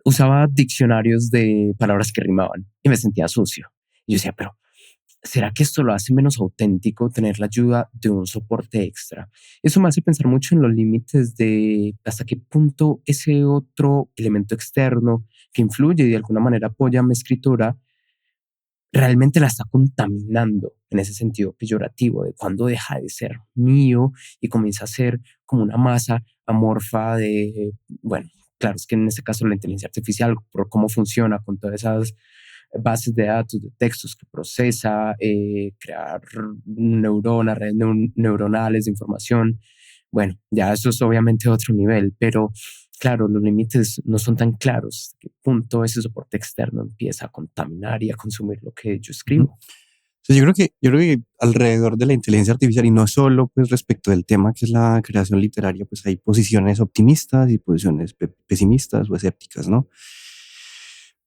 usaba diccionarios de palabras que rimaban y me sentía sucio. Y yo decía, pero ¿será que esto lo hace menos auténtico tener la ayuda de un soporte extra? Eso me hace pensar mucho en los límites de hasta qué punto ese otro elemento externo que influye y de alguna manera apoya mi escritura realmente la está contaminando en ese sentido peyorativo de cuando deja de ser mío y comienza a ser como una masa amorfa de, bueno, claro, es que en este caso la inteligencia artificial, por cómo funciona con todas esas bases de datos, de textos que procesa, crear neuronas, redes neuronales de información. Bueno, ya eso es obviamente otro nivel, pero claro, los límites no son tan claros. ¿A qué punto ese soporte externo empieza a contaminar y a consumir lo que yo escribo? Entonces, yo creo que alrededor de la inteligencia artificial y no solo pues respecto del tema que es la creación literaria, pues hay posiciones optimistas y posiciones pesimistas o escépticas, ¿no?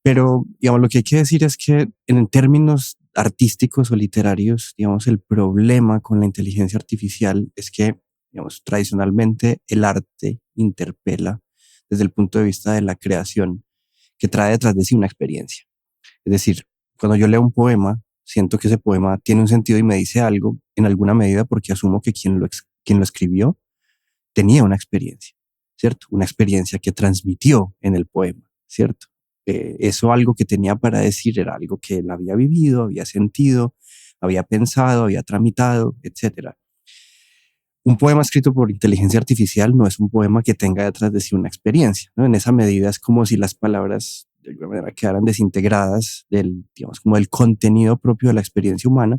Pero, digamos, lo que hay que decir es que en términos artísticos o literarios, digamos, el problema con la inteligencia artificial es que, digamos, tradicionalmente el arte interpela desde el punto de vista de la creación, que trae detrás de sí una experiencia. Es decir, cuando yo leo un poema, siento que ese poema tiene un sentido y me dice algo en alguna medida porque asumo que quien lo escribió tenía una experiencia, ¿cierto? Una experiencia que transmitió en el poema, ¿cierto? Eso algo que tenía para decir era algo que él había vivido, había sentido, había pensado, había tramitado, etcétera. Un poema escrito por inteligencia artificial no es un poema que tenga detrás de sí una experiencia, ¿no? En esa medida es como si las palabras de alguna manera quedaran desintegradas digamos, como del contenido propio de la experiencia humana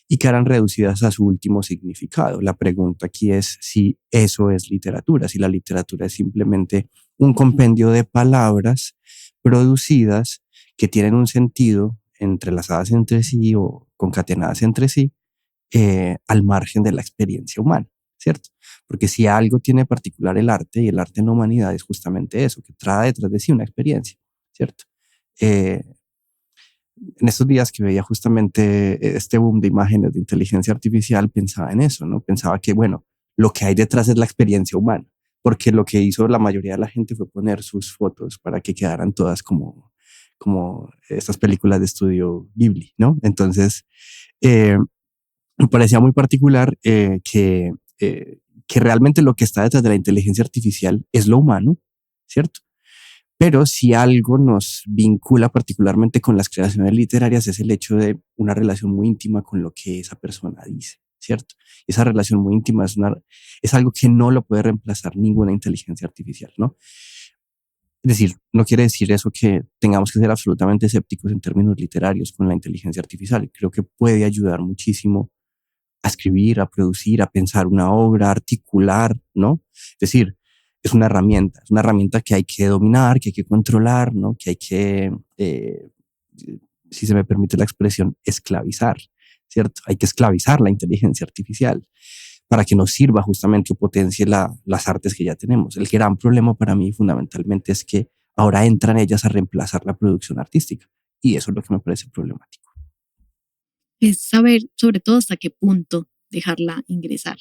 y quedaran reducidas a su último significado. La pregunta aquí es si eso es literatura, si la literatura es simplemente un compendio de palabras producidas que tienen un sentido entrelazadas entre sí o concatenadas entre sí, al margen de la experiencia humana, ¿cierto? Porque si algo tiene particular el arte, y el arte en la humanidad es justamente eso, que trae detrás de sí una experiencia, ¿cierto? En estos días que veía justamente este boom de imágenes de inteligencia artificial, pensaba en eso, ¿no? Pensaba que, bueno, lo que hay detrás es la experiencia humana, porque lo que hizo la mayoría de la gente fue poner sus fotos para que quedaran todas como estas películas de estudio Ghibli, ¿no? Entonces, me parecía muy particular que realmente lo que está detrás de la inteligencia artificial es lo humano, ¿cierto? Pero si algo nos vincula particularmente con las creaciones literarias es el hecho de una relación muy íntima con lo que esa persona dice, ¿cierto? Esa relación muy íntima es algo que no lo puede reemplazar ninguna inteligencia artificial, ¿no? Es decir, no quiere decir eso que tengamos que ser absolutamente escépticos en términos literarios con la inteligencia artificial. Creo que puede ayudar muchísimo a escribir, a producir, a pensar una obra, a articular, ¿no? Es decir, es una herramienta que hay que dominar, que hay que controlar, ¿no? Que hay que, si se me permite la expresión, esclavizar, ¿cierto? Hay que esclavizar la inteligencia artificial para que nos sirva justamente o potencie las artes que ya tenemos. El gran problema para mí fundamentalmente es que ahora entran ellas a reemplazar la producción artística y eso es lo que me parece problemático. Es saber sobre todo hasta qué punto dejarla ingresar,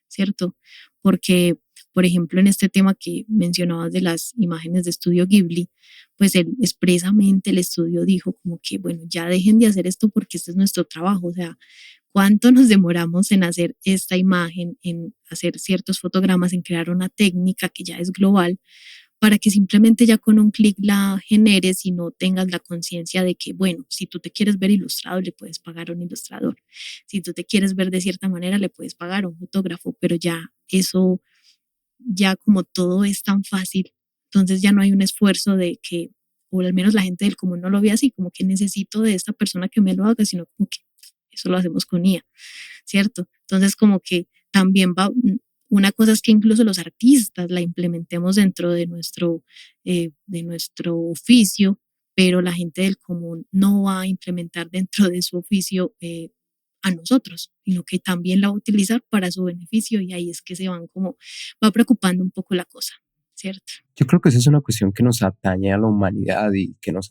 ¿cierto? Porque, por ejemplo, en este tema que mencionabas de las imágenes de estudio Ghibli, pues expresamente el estudio dijo como que, bueno, ya dejen de hacer esto porque este es nuestro trabajo, o sea, ¿cuánto nos demoramos en hacer esta imagen, en hacer ciertos fotogramas, en crear una técnica que ya es global? Para que simplemente ya con un clic la generes y no tengas la conciencia de que, bueno, si tú te quieres ver ilustrado, le puedes pagar a un ilustrador. Si tú te quieres ver de cierta manera, le puedes pagar a un fotógrafo, pero ya eso, ya como todo es tan fácil, entonces ya no hay un esfuerzo de que, o al menos la gente del común no lo ve así, como que necesito de esta persona que me lo haga, sino como que eso lo hacemos con IA, ¿cierto? Entonces como que también va, una cosa es que incluso los artistas la implementemos dentro de nuestro oficio, pero la gente del común no va a implementar dentro de su oficio a nosotros, sino que también la va a utilizar para su beneficio y ahí es que va preocupando un poco la cosa, ¿cierto? Yo creo que esa es una cuestión que nos atañe a la humanidad y que nos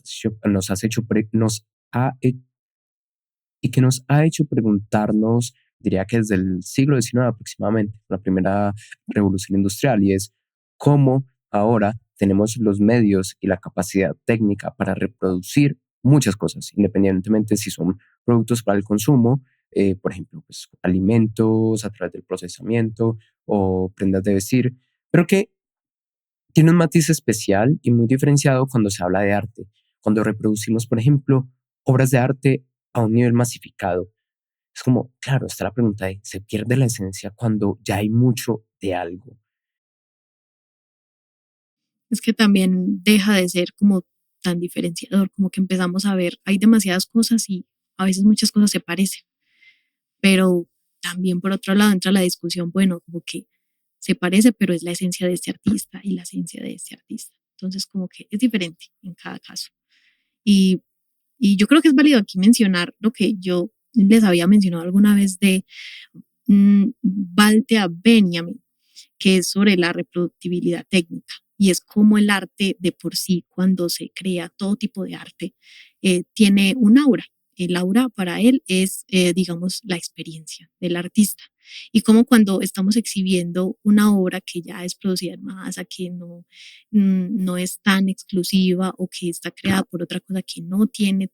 ha hecho preguntarnos, diría que desde el siglo XIX aproximadamente, la primera revolución industrial, y es cómo ahora tenemos los medios y la capacidad técnica para reproducir muchas cosas, independientemente si son productos para el consumo, por ejemplo, pues, alimentos a través del procesamiento o prendas de vestir, pero que tiene un matiz especial y muy diferenciado cuando se habla de arte, cuando reproducimos, por ejemplo, obras de arte a un nivel masificado. Es como, claro, está la pregunta de, ¿se pierde la esencia cuando ya hay mucho de algo? Es que también deja de ser como tan diferenciador, como que empezamos a ver, hay demasiadas cosas y a veces muchas cosas se parecen, pero también por otro lado entra la discusión, bueno, como que se parece, pero es la esencia de este artista y la esencia de este artista. Entonces, como que es diferente en cada caso. Y, y yo creo que es válido aquí mencionar lo que yo les había mencionado alguna vez de Walter Benjamin, que es sobre la reproductibilidad técnica. Y es como el arte de por sí, cuando se crea todo tipo de arte, tiene un aura. El aura para él es, digamos, la experiencia del artista. Y como cuando estamos exhibiendo una obra que ya es producida en masa, que no es tan exclusiva o que está creada por otra cosa que no tiene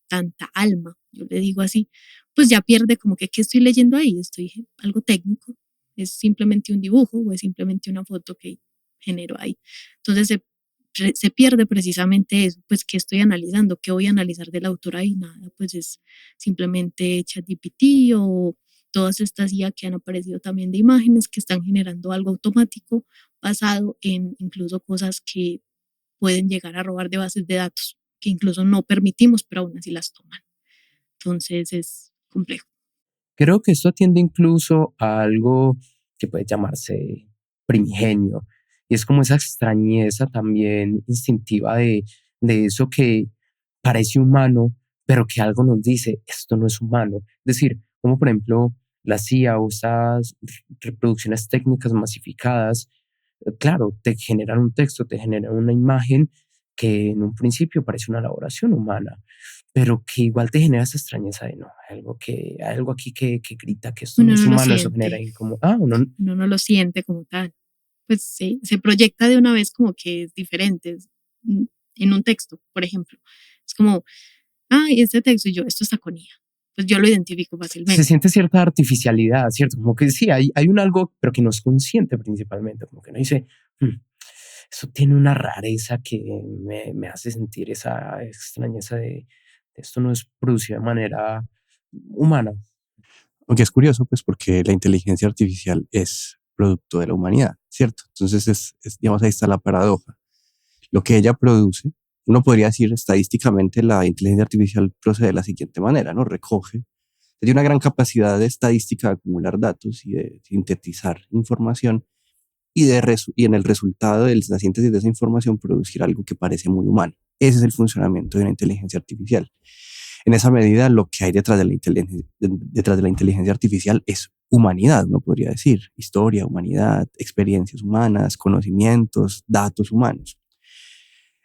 tanta alma, yo le digo así, pues ya pierde como que qué estoy leyendo ahí, estoy algo técnico, es simplemente un dibujo o es simplemente una foto que genero ahí. Entonces se pierde precisamente eso, pues qué estoy analizando, qué voy a analizar del autor ahí, nada, pues es simplemente ChatGPT o todas estas IA que han aparecido también de imágenes que están generando algo automático basado en incluso cosas que pueden llegar a robar de bases de datos, que incluso no permitimos, pero aún así las toman. Entonces es complejo. Creo que esto atiende incluso a algo que puede llamarse primigenio, y es como esa extrañeza también instintiva de eso que parece humano, pero que algo nos dice, esto no es humano. Es decir, como por ejemplo la CIA o estas reproducciones técnicas masificadas, claro, te generan un texto, te generan una imagen que en un principio parece una elaboración humana, pero que igual te genera esa extrañeza de no, hay algo aquí que grita que esto no Uno es no lo humano, eso genera siente, ahí como, ah, uno, uno no lo siente como tal. Pues se proyecta de una vez como que es diferente en un texto, por ejemplo. Es como, este texto y yo, esto está con IA. Pues yo lo identifico se fácilmente. siente cierta artificialidad, ¿cierto? Como que sí, hay un algo, pero que no es consciente principalmente, como que no dice, "Hmm, eso tiene una rareza que me hace sentir esa extrañeza de esto no es producido de manera humana". Aunque es curioso, pues porque la inteligencia artificial es producto de la humanidad, ¿cierto? Entonces digamos, ahí está la paradoja. Lo que ella produce, uno podría decir estadísticamente la inteligencia artificial procede de la siguiente manera, ¿no? Recoge, tiene una gran capacidad de estadística de acumular datos y de sintetizar información y en el resultado de la síntesis de esa información producir algo que parece muy humano. Ese es el funcionamiento de una inteligencia artificial. En esa medida, lo que hay detrás de la inteligencia artificial es humanidad, uno podría decir, historia, humanidad, experiencias humanas, conocimientos, datos humanos.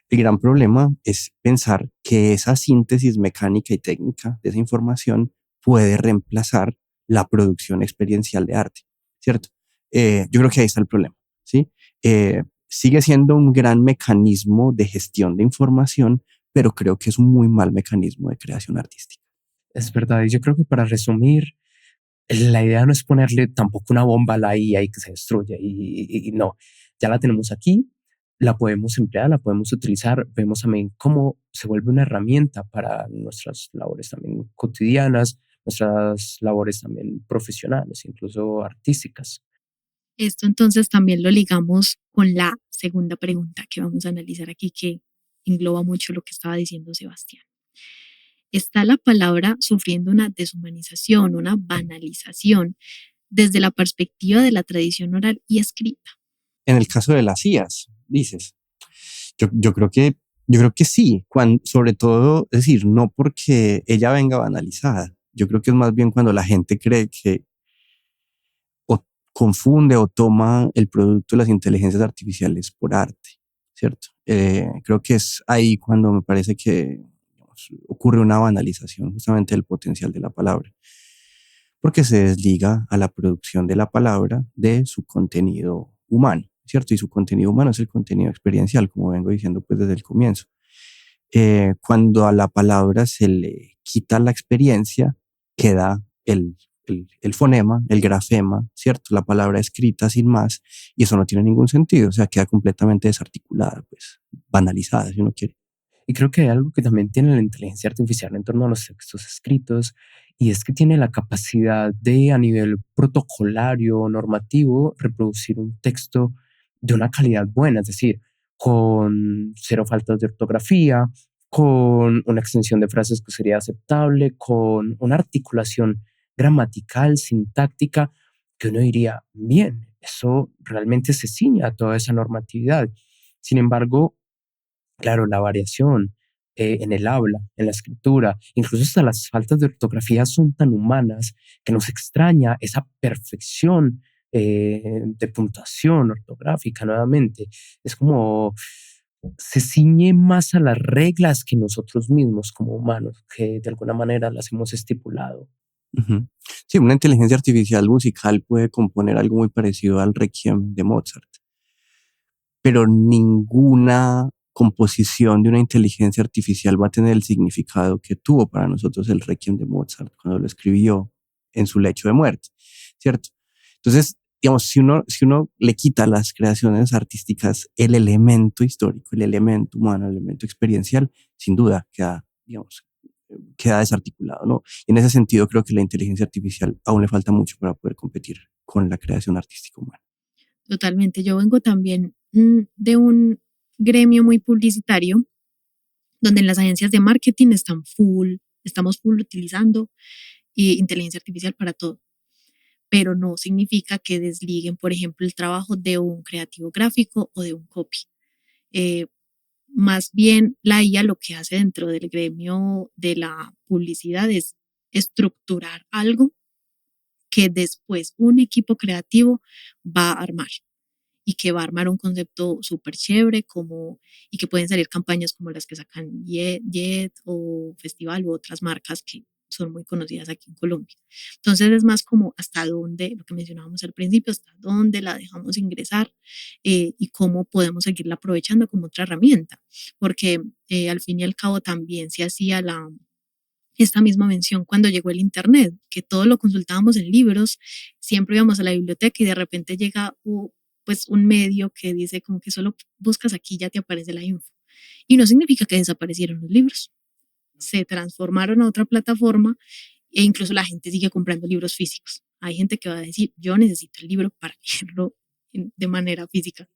El gran problema es pensar que esa síntesis mecánica y técnica de esa información puede reemplazar la producción experiencial de arte, ¿cierto? Yo creo que ahí está el problema, ¿sí? Sigue siendo un gran mecanismo de gestión de información, pero creo que es un muy mal mecanismo de creación artística. Es verdad, y yo creo que para resumir, la idea no es ponerle tampoco una bomba a la IA y que se destruya, y no, ya la tenemos aquí, la podemos emplear, la podemos utilizar, vemos también cómo se vuelve una herramienta para nuestras labores también cotidianas, nuestras labores también profesionales, incluso artísticas. Esto entonces también lo ligamos con la segunda pregunta que vamos a analizar aquí, que engloba mucho lo que estaba diciendo Sebastián. ¿Está la palabra sufriendo una deshumanización, una banalización desde la perspectiva de la tradición oral y escrita? En el caso de las IAs, dices, yo creo que sí, sobre todo, es decir, no porque ella venga banalizada, yo creo que es más bien cuando la gente cree que o confunde o toma el producto de las inteligencias artificiales por arte, ¿cierto? Creo que es ahí cuando me parece que digamos, ocurre una banalización justamente del potencial de la palabra, porque se desliga a la producción de la palabra de su contenido humano, ¿cierto? Y su contenido humano es el contenido experiencial, como vengo diciendo pues desde el comienzo. Cuando a la palabra se le quita la experiencia, queda el fonema, el grafema, ¿cierto? La palabra escrita sin más, y eso no tiene ningún sentido, o sea, queda completamente desarticulada, pues, banalizada, si uno quiere. Y creo que hay algo que también tiene la inteligencia artificial en torno a los textos escritos, y es que tiene la capacidad de, a nivel protocolario, normativo, reproducir un texto de una calidad buena, es decir, con cero faltas de ortografía, con una extensión de frases que sería aceptable, con una articulación gramatical, sintáctica, que uno diría, bien, eso realmente se ciña a toda esa normatividad. Sin embargo, claro, la variación en el habla, en la escritura, incluso hasta las faltas de ortografía son tan humanas que nos extraña esa perfección de puntuación ortográfica nuevamente. Es como se ciñe más a las reglas que nosotros mismos como humanos, que de alguna manera las hemos estipulado. Ujú. Sí, una inteligencia artificial musical puede componer algo muy parecido al Requiem de Mozart, pero ninguna composición de una inteligencia artificial va a tener el significado que tuvo para nosotros el Requiem de Mozart cuando lo escribió en su lecho de muerte, ¿cierto? Entonces, digamos, si uno le quita a las creaciones artísticas el elemento histórico, el elemento humano, el elemento experiencial, sin duda queda, digamos, queda desarticulado, ¿no? Y en ese sentido creo que la inteligencia artificial aún le falta mucho para poder competir con la creación artística humana. Totalmente. Yo vengo también de un gremio muy publicitario, donde en las agencias de marketing estamos full utilizando inteligencia artificial para todo, pero no significa que desliguen, por ejemplo, el trabajo de un creativo gráfico o de un copy. Eh, Más bien, la IA lo que hace dentro del gremio de la publicidad es estructurar algo que después un equipo creativo va a armar y que va a armar un concepto súper chévere y que pueden salir campañas como las que sacan Jet o Festival u otras marcas que son muy conocidas aquí en Colombia. Entonces es más como hasta dónde, lo que mencionábamos al principio, hasta dónde la dejamos ingresar y cómo podemos seguirla aprovechando como otra herramienta, porque al fin y al cabo también se hacía esta misma mención cuando llegó el Internet, que todo lo consultábamos en libros, siempre íbamos a la biblioteca y de repente llega pues un medio que dice como que solo buscas aquí y ya te aparece la info. Y no significa que desaparecieron los libros, se transformaron a otra plataforma e incluso la gente sigue comprando libros físicos. Hay gente que va a decir, yo necesito el libro para leerlo de manera física.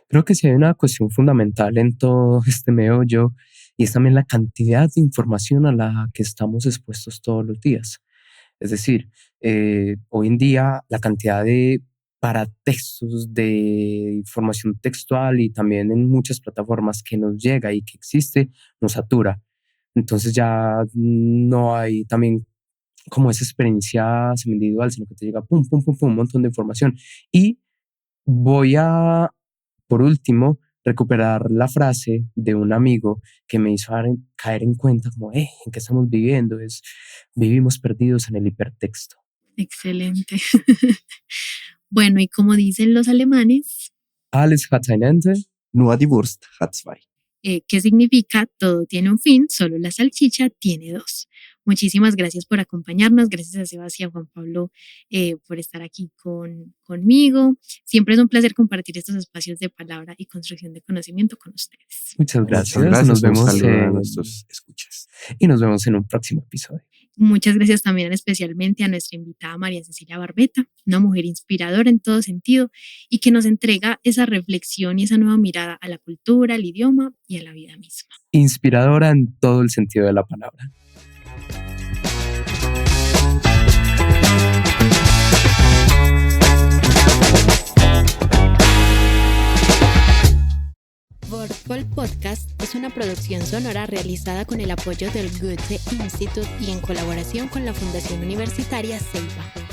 Creo que sí hay una cuestión fundamental en todo este meollo y es también la cantidad de información a la que estamos expuestos todos los días. Es decir, hoy en día la cantidad de paratextos de información textual y también en muchas plataformas que nos llega y que existe nos satura. Entonces ya no hay también como esa experiencia individual, sino que te llega pum, pum, pum, pum, un montón de información. Y voy a, por último, recuperar la frase de un amigo que me hizo caer en cuenta como, ¿en qué estamos viviendo? Vivimos perdidos en el hipertexto. Excelente. Bueno, y como dicen los alemanes, Alles hat ein Ende. Nur die Wurst hat zwei. ¿qué significa? Todo tiene un fin, solo la salchicha tiene dos. Muchísimas gracias por acompañarnos, gracias a Sebastián, Juan Pablo, por estar aquí conmigo. Siempre es un placer compartir estos espacios de palabra y construcción de conocimiento con ustedes. Muchas gracias. Nos vemos a nuestros escuchas. Y nos vemos en un próximo episodio. Muchas gracias también especialmente a nuestra invitada María Cecilia Barbeta, una mujer inspiradora en todo sentido y que nos entrega esa reflexión y esa nueva mirada a la cultura, al idioma y a la vida misma. Inspiradora en todo el sentido de la palabra. Wortpol Podcast es una producción sonora realizada con el apoyo del Goethe Institut y en colaboración con la Fundación Universitaria Ceiba.